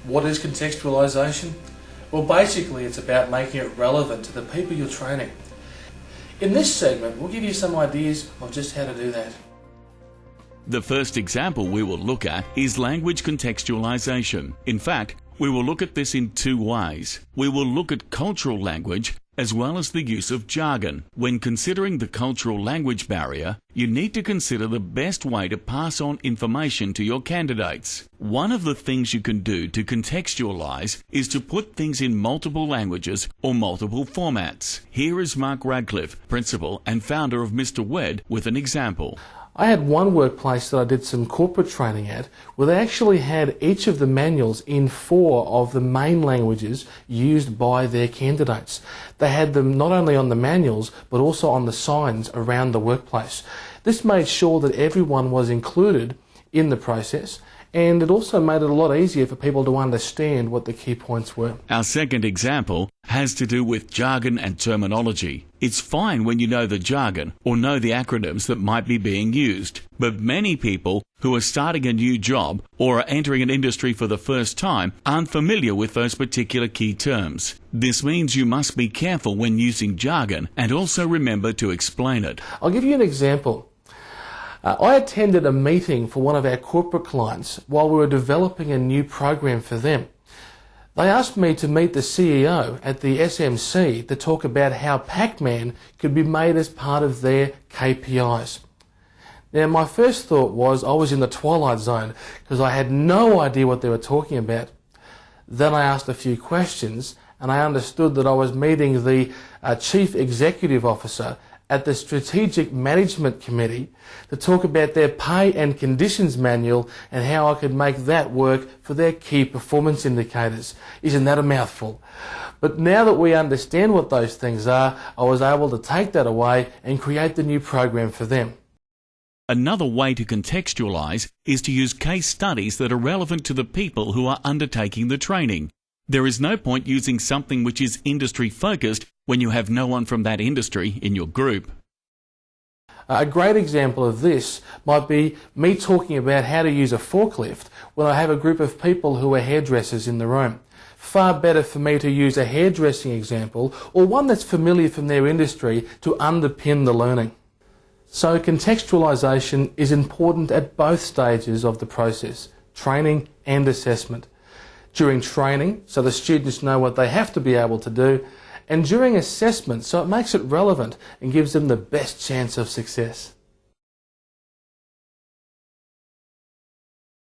What is contextualisation? Well, basically it's about making it relevant to the people you're training. In this segment, we'll give you some ideas of just how to do that. The first example we will look at is language contextualisation. In fact, we will look at this in two ways. We will look at cultural language as well as the use of jargon. When considering the cultural language barrier, you need to consider the best way to pass on information to your candidates. One of the things you can do to contextualize is to put things in multiple languages or multiple formats. Here is Mark Radcliffe, principal and founder of MRWED, with an example. I had one workplace that I did some corporate training at where they actually had each of the manuals in 4 of the main languages used by their candidates. They had them not only on the manuals but also on the signs around the workplace. This made sure that everyone was included in the process, and it also made it a lot easier for people to understand what the key points were. Our second example has to do with jargon and terminology. It's fine when you know the jargon or know the acronyms that might be being used, but many people who are starting a new job or are entering an industry for the first time aren't familiar with those particular key terms. This means you must be careful when using jargon and also remember to explain it. I'll give you an example. I attended a meeting for one of our corporate clients while we were developing a new program for them. They asked me to meet the CEO at the SMC to talk about how Pac-Man could be made as part of their KPIs. Now, my first thought was I was in the twilight zone because I had no idea what they were talking about. Then I asked a few questions and I understood that I was meeting the Chief Executive Officer at the Strategic Management Committee to talk about their pay and conditions manual and how I could make that work for their key performance indicators. Isn't that a mouthful? But now that we understand what those things are, I was able to take that away and create the new program for them. Another way to contextualize is to use case studies that are relevant to the people who are undertaking the training. There is no point using something which is industry focused when you have no one from that industry in your group. A great example of this might be me talking about how to use a forklift when I have a group of people who are hairdressers in the room. Far better for me to use a hairdressing example or one that's familiar from their industry to underpin the learning. So contextualisation is important at both stages of the process, training and assessment. During training, so the students know what they have to be able to do, and during assessment, so it makes it relevant and gives them the best chance of success.